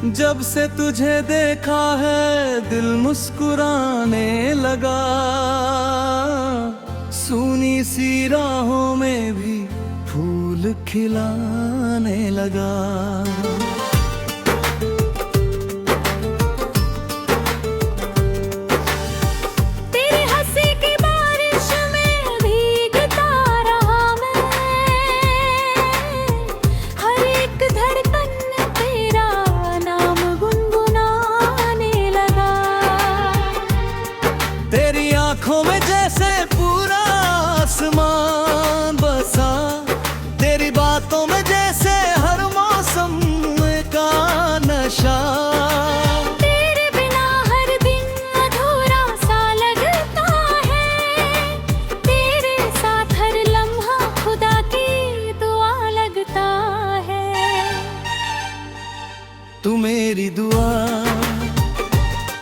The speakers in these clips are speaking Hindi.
जब से तुझे देखा है दिल मुस्कुराने लगा, सूनी सी राहों में भी फूल खिलाने लगा। तेरी आंखों में जैसे पूरा आसमान बसा, तेरी बातों में जैसे हर मौसम का नशा। तेरे बिना हर दिन अधूरा सा लगता है, तेरे साथ हर लम्हा खुदा की दुआ लगता है। तू मेरी दुआ,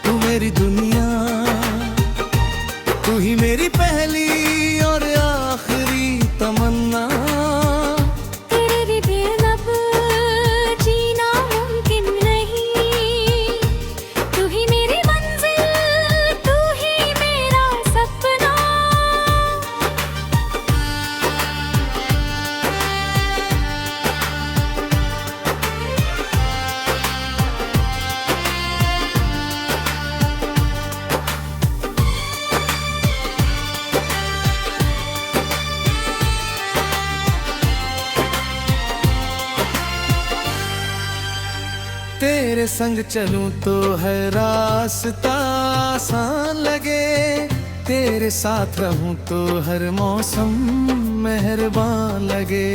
तू मेरी दुनिया, तू ही मेरी पहली और आखिरी तमन्ना। तेरे बिन अब जीना मुमकिन नहीं, तू ही मेरी मंजिल, तू ही मेरा सपना। तेरे संग चलूं तो है रास्ता आसान लगे, तेरे साथ रहूं तो हर मौसम मेहरबान लगे।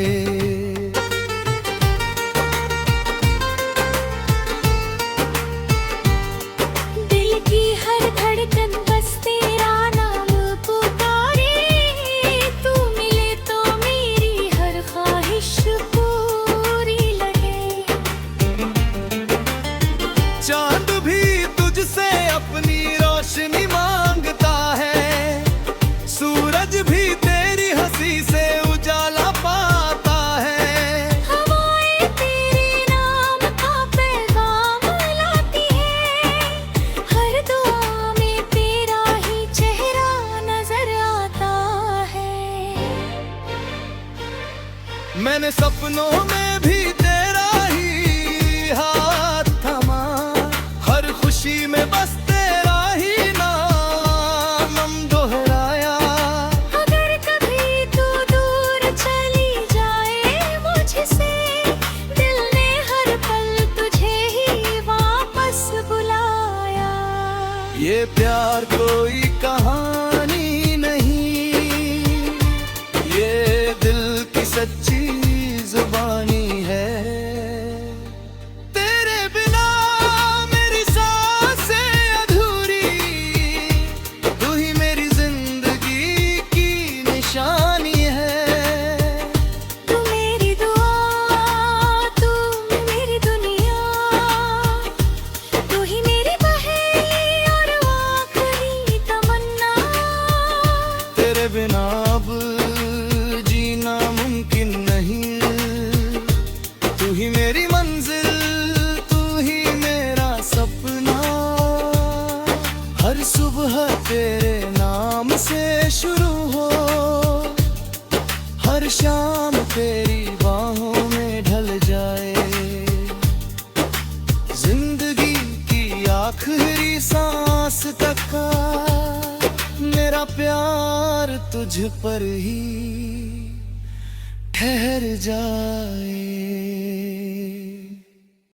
दिल की हर धड़कन बस तेरा नाम पुकारे, तू मिले तो मेरी हर ख्वाहिश पूरी लगे। चांद भी तुझसे अपनी रोशनी मांगता है, सूरज भी तेरी हंसी से उजाला पाता है। हवाएं तेरे नाम का पैगाम लाती है, हर दुआ में तेरा ही चेहरा नजर आता है। मैंने सपनों में भी तेरा ही हाथ थमा, हर खुशी में बस तेरा ही नाम दोहराया। अगर कभी तू दूर चली जाए मुझसे, दिल ने हर पल तुझे ही वापस बुलाया। ये प्यार कोई कहानी नहीं, ये दिल की सच्ची जुबानी है। तेरे बिना मेरी सांसें अधूरी, तू ही मेरी जिंदगी की निशानी है। तू मेरी दुआ, तू मेरी दुनिया, तू ही मेरी पहली और आखिरी तमन्ना। तेरे बिना अब जीना मुमकिन नहीं, तू ही मेरी मंजिल, तू ही मेरा सपना। हर सुबह तेरे नाम से शुरू हो, हर शाम तेरी बाहों में ढल जाए। जिंदगी की आखिरी सांस तक का मेरा प्यार तुझ पर ही ठहर जाए।